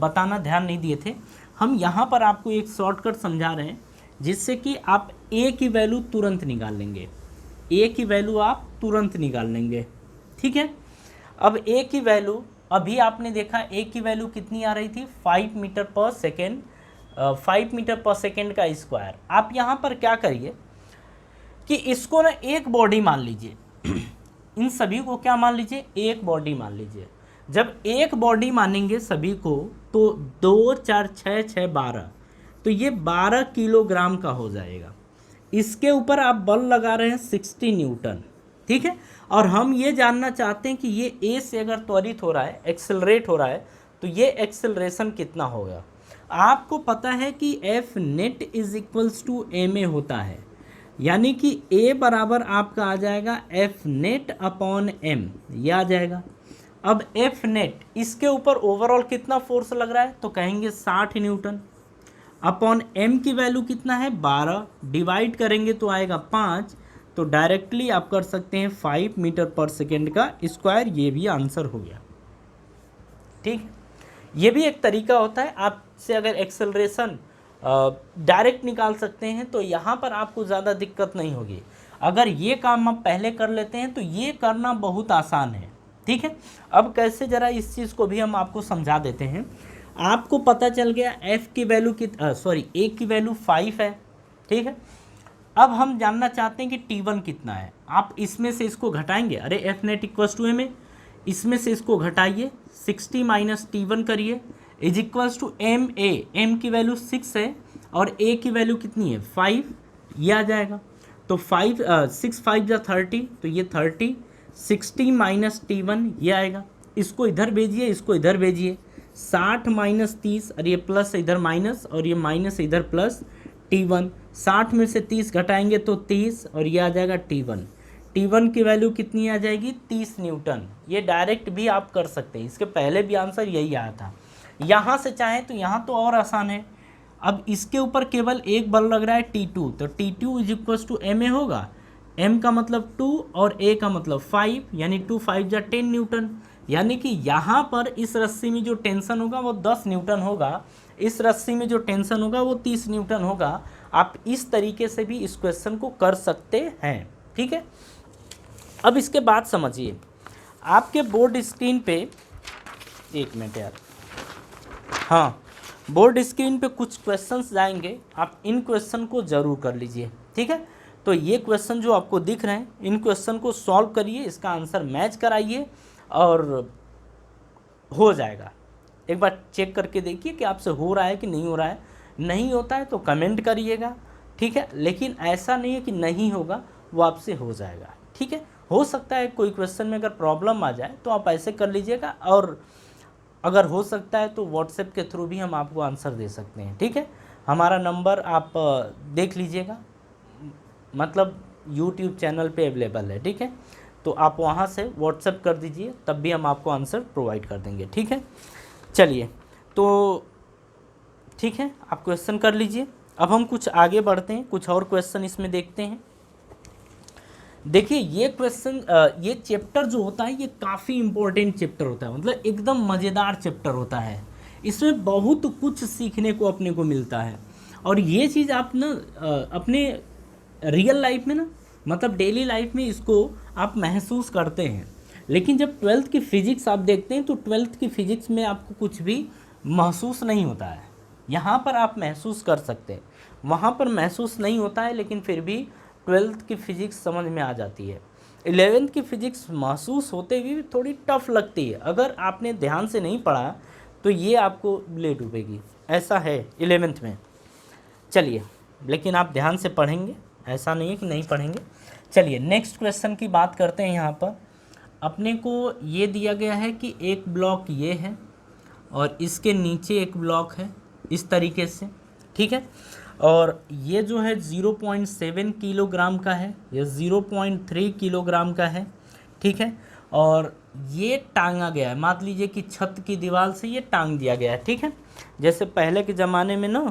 बताना ध्यान नहीं दिए थे, हम यहाँ पर आपको एक शॉर्टकट समझा रहे हैं जिससे कि आप ए की वैल्यू तुरंत निकाल लेंगे, ए की वैल्यू आप तुरंत निकाल लेंगे। ठीक है, अब ए की वैल्यू अभी आपने देखा, ए की वैल्यू कितनी आ रही थी 5 मीटर पर सेकेंड, 5 मीटर पर सेकेंड का स्क्वायर। आप यहाँ पर क्या करिए कि इसको ना एक बॉडी मान लीजिए, इन सभी को क्या मान लीजिए, एक बॉडी मान लीजिए। जब एक बॉडी मानेंगे सभी को तो 2 4 6 6 12, तो ये 12 किलोग्राम का हो जाएगा। इसके ऊपर आप बल लगा रहे हैं 60 न्यूटन। ठीक है, और हम ये जानना चाहते हैं कि ये ए से अगर त्वरित हो रहा है, एक्सेलरेट हो रहा है, तो ये एक्सेलरेशन कितना होगा। आपको पता है कि F net is equals to M A होता है, यानी कि ए बराबर आपका आ जाएगा एफ नेट अपॉन एम, ये आ जाएगा। अब एफ नेट, इसके ऊपर ओवरऑल कितना फोर्स लग रहा है, तो कहेंगे 60 न्यूटन, अपॉन एम की वैल्यू कितना है 12, डिवाइड करेंगे तो आएगा 5, तो डायरेक्टली आप कर सकते हैं 5 मीटर पर सेकेंड का स्क्वायर, ये भी आंसर हो गया। ठीक, ये भी एक तरीका होता है, आपसे अगर एक्सेलरेशन डायरेक्ट निकाल सकते हैं तो यहाँ पर आपको ज़्यादा दिक्कत नहीं होगी। अगर ये काम आप पहले कर लेते हैं तो ये करना बहुत आसान है। ठीक है, अब कैसे, ज़रा इस चीज़ को भी हम आपको समझा देते हैं। आपको पता चल गया एफ की वैल्यू ए की वैल्यू 5 है। ठीक है, अब हम जानना चाहते हैं कि T1 कितना है। आप इसमें से इसको घटाएंगे, अरे F net equals to M A, इसमें से इसको घटाइए, 60 माइनस T1 करिए, is equals to M A, M की वैल्यू 6 है और ए की वैल्यू कितनी है 5, ये आ जाएगा। तो 6 5 जा 30, तो ये 30, 60 माइनस T1 ये आएगा, इसको इधर भेजिए, इसको इधर भेजिए, 60 माइनस 30, और ये प्लस इधर माइनस और ये माइनस इधर प्लस, T1 60 में से 30 घटाएंगे तो 30, और ये आ जाएगा T1। T1 की वैल्यू कितनी आ जाएगी 30 न्यूटन। ये डायरेक्ट भी आप कर सकते हैं, इसके पहले भी आंसर यही आया था। यहाँ से चाहें तो यहाँ तो और आसान है। अब इसके ऊपर केवल एक बल लग रहा है T2, तो T2 is equals to M A होगा, m का मतलब 2 और a का मतलब 5, यानी 2 5 जा 10 न्यूटन। यानी कि यहाँ पर इस रस्सी में जो टेंशन होगा वो 10 न्यूटन होगा, इस रस्सी में जो टेंशन होगा वो 30 न्यूटन होगा। आप इस तरीके से भी इस क्वेश्चन को कर सकते हैं, ठीक है। अब इसके बाद समझिए, आपके बोर्ड स्क्रीन पे, एक मिनट यार, हाँ, बोर्ड स्क्रीन पे कुछ क्वेश्चंस जाएंगे, आप इन क्वेश्चन को ज़रूर कर लीजिए, ठीक है। तो ये क्वेश्चन जो आपको दिख रहे हैं, इन क्वेश्चन को सॉल्व करिए, इसका आंसर मैच कराइए और हो जाएगा। एक बार चेक करके देखिए कि आपसे हो रहा है कि नहीं हो रहा है। नहीं होता है तो कमेंट करिएगा, ठीक है, लेकिन ऐसा नहीं है कि नहीं होगा, वो आपसे हो जाएगा, ठीक है। हो सकता है कोई क्वेश्चन में अगर प्रॉब्लम आ जाए तो आप ऐसे कर लीजिएगा, और अगर हो सकता है तो व्हाट्सएप के थ्रू भी हम आपको आंसर दे सकते हैं, ठीक है। हमारा नंबर आप देख लीजिएगा, मतलब यूट्यूब चैनल पे अवेलेबल है, ठीक है। तो आप वहाँ से व्हाट्सएप कर दीजिए, तब भी हम आपको आंसर प्रोवाइड कर देंगे, ठीक है। चलिए, तो ठीक है, आप क्वेश्चन कर लीजिए। अब हम कुछ आगे बढ़ते हैं, कुछ और क्वेश्चन इसमें देखते हैं। देखिए ये क्वेश्चन, ये चैप्टर जो होता है ये काफ़ी इम्पोर्टेंट चैप्टर होता है, मतलब एकदम मज़ेदार चैप्टर होता है। इसमें बहुत कुछ सीखने को अपने को मिलता है, और ये चीज़ आप ना अपने रियल लाइफ में ना, मतलब डेली लाइफ में इसको आप महसूस करते हैं। लेकिन जब 12th की फ़िज़िक्स आप देखते हैं तो 12th की फ़िज़िक्स में आपको कुछ भी महसूस नहीं होता है। यहाँ पर आप महसूस कर सकते हैं, वहाँ पर महसूस नहीं होता है, लेकिन फिर भी 12th की फ़िज़िक्स समझ में आ जाती है। 11th की फ़िज़िक्स महसूस होते हुए भी थोड़ी टफ लगती है, अगर आपने ध्यान से नहीं पढ़ा तो ये आपको ले डूबेगी, ऐसा है 11th में। चलिए, लेकिन आप ध्यान से पढ़ेंगे, ऐसा नहीं है कि नहीं पढ़ेंगे। चलिए नेक्स्ट क्वेश्चन की बात करते हैं। यहाँ पर अपने को ये दिया गया है कि एक ब्लॉक ये है और इसके नीचे एक ब्लॉक है, इस तरीके से, ठीक है। और ये जो है 0.7 किलोग्राम का है, ये 0.3 किलोग्राम का है, ठीक है। और ये टांगा गया है, मान लीजिए कि छत की दीवार से ये टांग दिया गया है, ठीक है। जैसे पहले के ज़माने में ना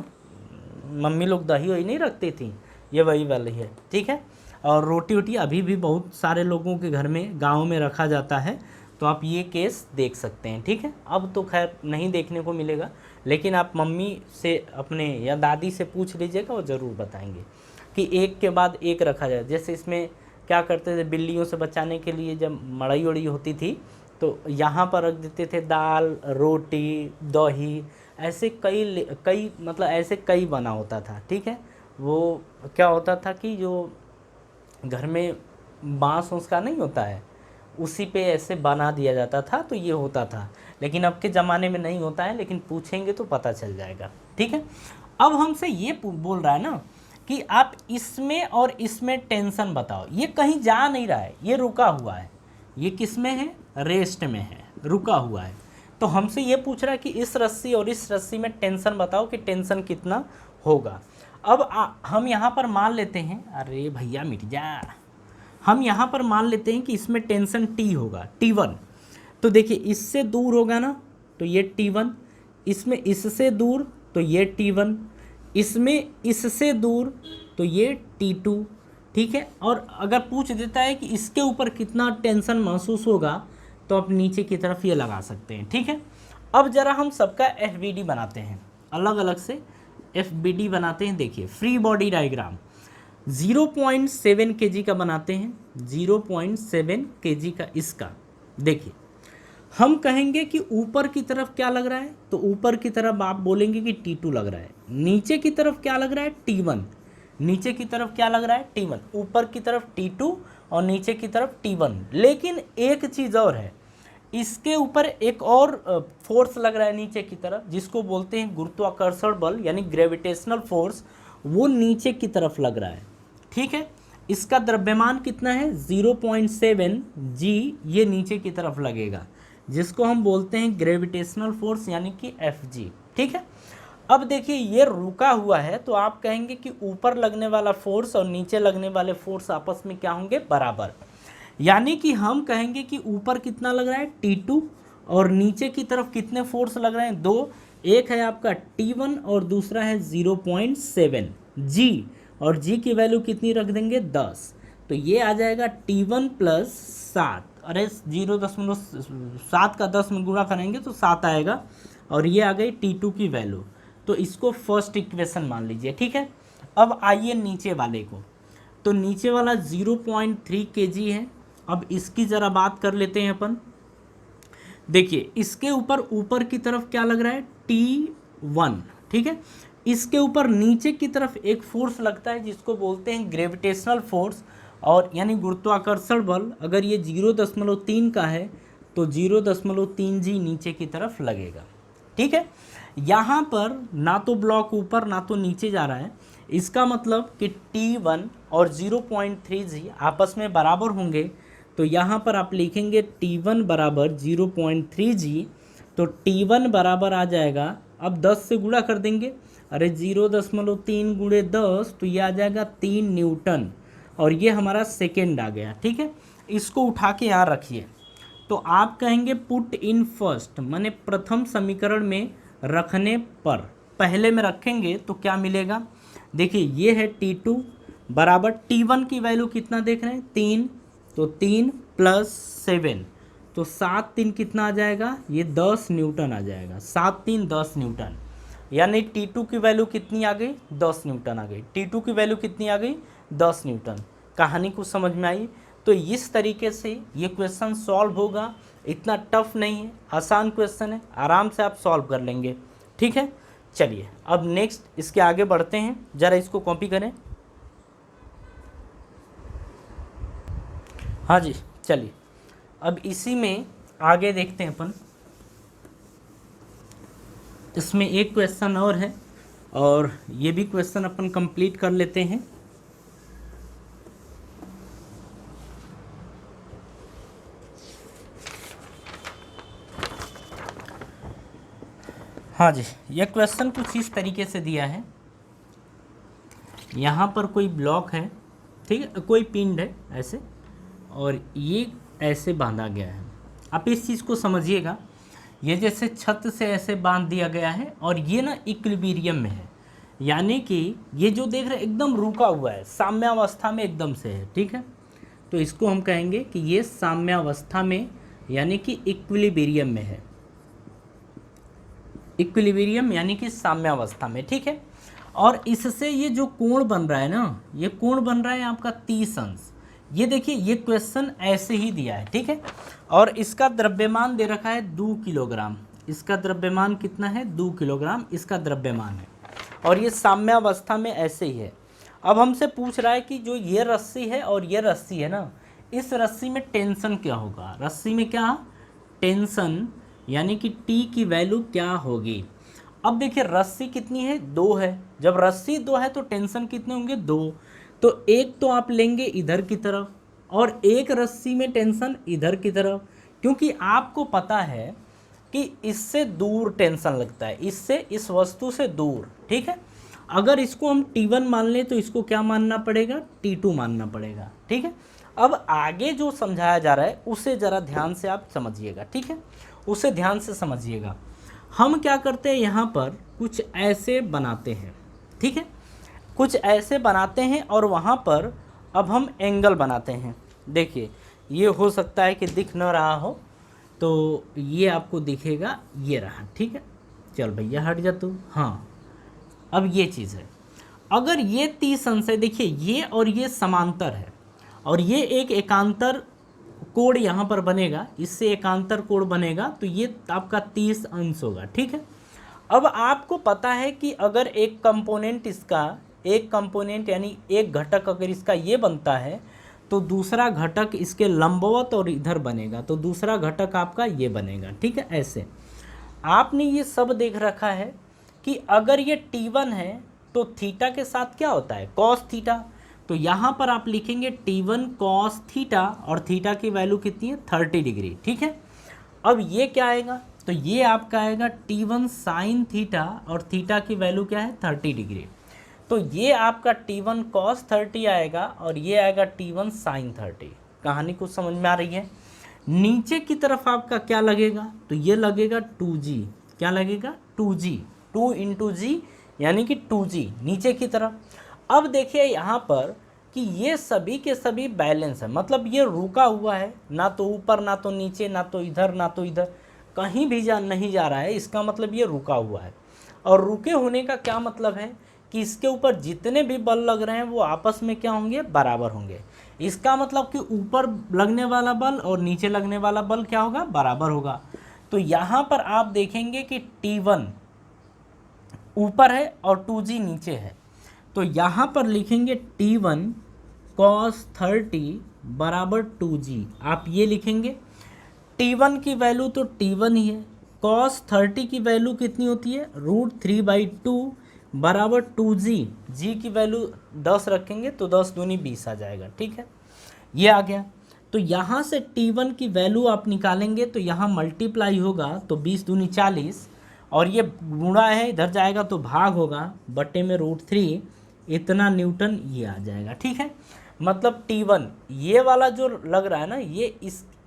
मम्मी लोग दही वही नहीं रखती थी, ये वही वाली है, ठीक है। और रोटी वोटी अभी भी बहुत सारे लोगों के घर में, गाँव में रखा जाता है, तो आप ये केस देख सकते हैं, ठीक है। अब तो खैर नहीं देखने को मिलेगा, लेकिन आप मम्मी से अपने या दादी से पूछ लीजिएगा, वो ज़रूर बताएंगे कि एक के बाद एक रखा जाए। जैसे इसमें क्या करते थे, बिल्लियों से बचाने के लिए जब मड़ई वड़ई होती थी तो यहाँ पर रख देते थे दाल, रोटी, दही, ऐसे कई मतलब ऐसे कई बना होता था, ठीक है। वो क्या होता था कि जो घर में बाँस उसका नहीं होता है, उसी पे ऐसे बना दिया जाता था, तो ये होता था। लेकिन अब के ज़माने में नहीं होता है, लेकिन पूछेंगे तो पता चल जाएगा, ठीक है। अब हमसे ये बोल रहा है ना कि आप इसमें और इसमें टेंशन बताओ। ये कहीं जा नहीं रहा है, ये रुका हुआ है। ये किस में है? रेस्ट में है, रुका हुआ है। तो हमसे ये पूछ रहा है कि इस रस्सी और इस रस्सी में टेंशन बताओ कि टेंशन कितना होगा। अब हम यहाँ पर मान लेते हैं, अरे भैया मिट जा, हम यहाँ पर मान लेते हैं कि इसमें टेंशन T होगा, T1। तो देखिए इससे दूर होगा ना तो ये T1, इसमें इससे दूर तो ये T1, इसमें इससे दूर तो ये T2, ठीक है। और अगर पूछ देता है कि इसके ऊपर कितना टेंशन महसूस होगा तो आप नीचे की तरफ ये लगा सकते हैं, ठीक है। अब ज़रा हम सबका FBD बनाते हैं, अलग अलग से FBD बनाते हैं। देखिए फ्री बॉडी डायग्राम 0.7 kg का बनाते हैं, 0.7 kg का इसका। देखिए हम कहेंगे कि ऊपर की तरफ क्या लग रहा है, तो ऊपर की तरफ आप बोलेंगे कि T2 लग रहा है। नीचे की तरफ क्या लग रहा है? T1। नीचे की तरफ क्या लग रहा है? T1। ऊपर की तरफ T2 और नीचे की तरफ T1। लेकिन एक चीज़ और है, इसके ऊपर एक और फोर्स लग रहा है नीचे की तरफ, जिसको बोलते हैं गुरुत्वाकर्षण बल, यानी ग्रेविटेशनल फोर्स, वो नीचे की तरफ लग रहा है, ठीक है। इसका द्रव्यमान कितना है? 0.7 g, ये नीचे की तरफ लगेगा, जिसको हम बोलते हैं ग्रेविटेशनल फोर्स, यानी कि Fg, ठीक है। अब देखिए ये रुका हुआ है, तो आप कहेंगे कि ऊपर लगने वाला फोर्स और नीचे लगने वाले फोर्स आपस में क्या होंगे? बराबर। यानी कि हम कहेंगे कि ऊपर कितना लग रहा है? T2, और नीचे की तरफ कितने फोर्स लग रहे हैं? दो, एक है आपका T1 और दूसरा है 0.7 g, और g की वैल्यू कितनी रख देंगे? 10। तो ये आ जाएगा T1 प्लस 7, अरे 0.7 का 10 में गुणा करेंगे तो 7 आएगा, और ये आ गई T2 की वैल्यू। तो इसको फर्स्ट इक्वेशन मान लीजिए, ठीक है। अब आइए नीचे वाले को, तो नीचे वाला 0.3 kg है। अब इसकी ज़रा बात कर लेते हैं अपन। देखिए इसके ऊपर की तरफ क्या लग रहा है, T1, ठीक है। इसके ऊपर नीचे की तरफ एक फोर्स लगता है जिसको बोलते हैं ग्रेविटेशनल फोर्स, और यानी गुरुत्वाकर्षण बल। अगर ये 0.3 का है तो 0.3 जी नीचे की तरफ लगेगा, ठीक है। यहाँ पर ना तो ब्लॉक ऊपर ना तो नीचे जा रहा है, इसका मतलब कि T1 और 0.3 जी आपस में बराबर होंगे। तो यहाँ पर आप लिखेंगे T1 बराबर 0.3 जी, तो T1 बराबर आ जाएगा, अब 10 से गुणा कर देंगे, अरे 0.3 गुणे 10 तो ये आ जाएगा 3 न्यूटन, और ये हमारा सेकेंड आ गया, ठीक है। इसको उठा के यहाँ रखिए, तो आप कहेंगे पुट इन फर्स्ट, माने प्रथम समीकरण में रखने पर, पहले में रखेंगे तो क्या मिलेगा। देखिए ये है T2 बराबर T1 की वैल्यू कितना देख रहे हैं, 3, तो 3 प्लस 7, तो 7 3 कितना आ जाएगा, ये 10 न्यूटन आ जाएगा, 7 3 10 न्यूटन, यानी T2 की वैल्यू कितनी आ गई, 10 न्यूटन आ गई। T2 की वैल्यू कितनी आ गई, 10 न्यूटन। कहानी कुछ समझ में आई। तो इस तरीके से ये क्वेश्चन सॉल्व होगा, इतना टफ नहीं है, आसान क्वेश्चन है, आराम से आप सॉल्व कर लेंगे, ठीक है। चलिए अब नेक्स्ट इसके आगे बढ़ते हैं, ज़रा इसको कॉपी करें। हाँ जी चलिए, अब इसी में आगे देखते हैं अपन। इसमें एक क्वेश्चन और है, और ये भी क्वेश्चन अपन कंप्लीट कर लेते हैं। हाँ जी, यह क्वेश्चन कुछ इस तरीके से दिया है। यहाँ पर कोई ब्लॉक है, ठीक है, कोई पिंड है ऐसे, और ये ऐसे बांधा गया है। आप इस चीज़ को समझिएगा, ये जैसे छत से ऐसे बांध दिया गया है, और ये ना इक्विलिब्रियम में है, यानी कि ये जो देख रहे हैं एकदम रुका हुआ है, साम्यावस्था में एकदम से है, ठीक है। तो इसको हम कहेंगे कि ये साम्यावस्था में, यानी कि इक्विलिब्रियम में है, इक्विलिब्रियम यानी कि साम्यावस्था में, ठीक है। और इससे ये जो कोण बन रहा है ना, ये कोण बन रहा है आपका 30 अंश। ये देखिए ये क्वेश्चन ऐसे ही दिया है, ठीक है। और इसका द्रव्यमान दे रखा है 2 किलोग्राम, इसका द्रव्यमान कितना है, 2 किलोग्राम इसका द्रव्यमान है, और ये साम्यावस्था में ऐसे ही है। अब हमसे पूछ रहा है कि जो ये रस्सी है और ये रस्सी है ना, इस रस्सी में टेंशन क्या होगा, रस्सी में क्या टेंशन, यानी कि T की वैल्यू क्या होगी। अब देखिए रस्सी कितनी है, 2 है, जब रस्सी 2 है तो टेंशन कितने होंगे, 2। तो एक तो आप लेंगे इधर की तरफ, और एक रस्सी में टेंशन इधर की तरफ, क्योंकि आपको पता है कि इससे दूर टेंशन लगता है, इससे, इस वस्तु से दूर, ठीक है। अगर इसको हम T1 मान लें तो इसको क्या मानना पड़ेगा, T2 मानना पड़ेगा, ठीक है। अब आगे जो समझाया जा रहा है उसे ज़रा ध्यान से आप समझिएगा, ठीक है, उसे ध्यान से समझिएगा। हम क्या करते हैं, यहाँ पर कुछ ऐसे बनाते हैं, ठीक है, कुछ ऐसे बनाते हैं, और वहाँ पर अब हम एंगल बनाते हैं। देखिए ये हो सकता है कि दिख न रहा हो, तो ये आपको दिखेगा, ये रहा, ठीक है। चल भैया हट जा तू, हाँ। अब ये चीज़ है, अगर ये 30 अंश है, देखिए ये और ये समांतर है, और ये एक एकांतर कोण यहाँ पर बनेगा, इससे एकांतर कोण बनेगा, तो ये आपका 30 अंश होगा, ठीक है। अब आपको पता है कि अगर एक कंपोनेंट इसका, एक कंपोनेंट यानी एक घटक अगर इसका ये बनता है, तो दूसरा घटक इसके लंबवत और इधर बनेगा, तो दूसरा घटक आपका ये बनेगा, ठीक है। ऐसे आपने ये सब देख रखा है कि अगर ये T1 है तो थीटा के साथ क्या होता है, कॉस थीटा। तो यहाँ पर आप लिखेंगे T1 कॉस थीटा, और थीटा की वैल्यू कितनी है, 30 डिग्री, ठीक है। अब ये क्या आएगा, तो ये आपका आएगा T1 साइन थीटा, और थीटा की वैल्यू क्या है, 30 डिग्री। तो ये आपका T1 कॉस 30 आएगा, और ये आएगा T1 साइन 30। कहानी कुछ समझ में आ रही है। नीचे की तरफ आपका क्या लगेगा, तो ये लगेगा 2G, क्या लगेगा, 2G, 2 × G यानी कि 2G नीचे की तरफ। अब देखिए यहाँ पर कि ये सभी के सभी बैलेंस है, मतलब ये रुका हुआ है, ना तो ऊपर ना तो नीचे ना तो इधर ना तो इधर, कहीं भी नहीं जा रहा है, इसका मतलब ये रुका हुआ है। और रुके होने का क्या मतलब है कि इसके ऊपर जितने भी बल लग रहे हैं वो आपस में क्या होंगे, बराबर होंगे। इसका मतलब कि ऊपर लगने वाला बल और नीचे लगने वाला बल क्या होगा, बराबर होगा। तो यहाँ पर आप देखेंगे कि T1 ऊपर है और 2G नीचे है, तो यहाँ पर लिखेंगे T1 cos 30 बराबर 2G। आप ये लिखेंगे, T1 की वैल्यू तो T1 ही है, cos 30 की वैल्यू कितनी होती है, √3/2 बराबर 2G। जी की वैल्यू 10 रखेंगे तो 10 दूनी 20 आ जाएगा, ठीक है, ये आ गया। तो यहाँ से T1 की वैल्यू आप निकालेंगे तो यहाँ मल्टीप्लाई होगा तो 20 दूनी 40, और ये गुणा है, इधर जाएगा तो भाग होगा, बटे में √3, इतना न्यूटन ये आ जाएगा, ठीक है। मतलब T1 ये वाला जो लग रहा है ना, ये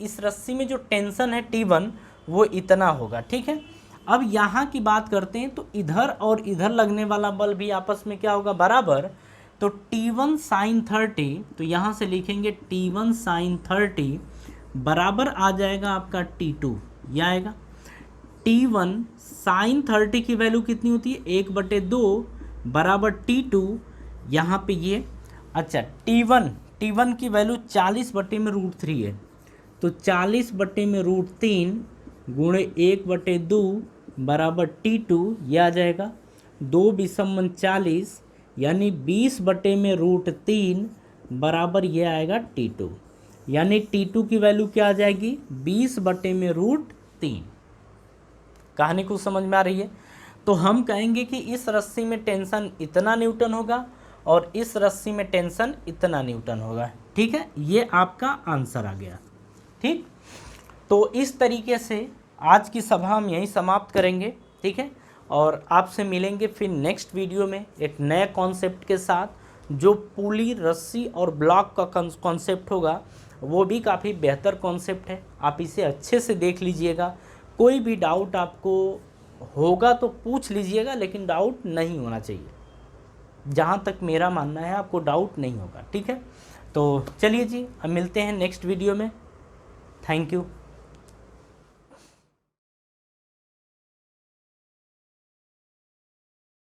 इस रस्सी में जो टेंशन है T1 वो इतना होगा, ठीक है। अब यहाँ की बात करते हैं तो इधर और इधर लगने वाला बल भी आपस में क्या होगा, बराबर। तो T1 sin 30, तो यहाँ से लिखेंगे T1 sin 30 बराबर आ जाएगा आपका T2, यह आएगा। T1 sin 30 की वैल्यू कितनी होती है, 1/2 बराबर T2, यहाँ पे ये। अच्छा, T1 की वैल्यू 40 बटे में √3 है, तो 40 बटे में √3 गुणे 1/2 बराबर T2, यह आ जाएगा। 2 बिसमन 40 यानी 20 बटे में √3 बराबर ये आएगा T2, यानी T2 की वैल्यू क्या आ जाएगी, 20 बटे में √3। कहानी कुछ समझ में आ रही है। तो हम कहेंगे कि इस रस्सी में टेंशन इतना न्यूटन होगा और इस रस्सी में टेंशन इतना न्यूटन होगा, ठीक है, ये आपका आंसर आ गया, ठीक। तो इस तरीके से आज की सभा हम यहीं समाप्त करेंगे, ठीक है, और आपसे मिलेंगे फिर नेक्स्ट वीडियो में एक नए कॉन्सेप्ट के साथ, जो पुली, रस्सी और ब्लॉक का कॉन्सेप्ट होगा, वो भी काफ़ी बेहतर कॉन्सेप्ट है। आप इसे अच्छे से देख लीजिएगा, कोई भी डाउट आपको होगा तो पूछ लीजिएगा, लेकिन डाउट नहीं होना चाहिए, जहाँ तक मेरा मानना है आपको डाउट नहीं होगा, ठीक है। तो चलिए जी, अब मिलते हैं नेक्स्ट वीडियो में। Thank you.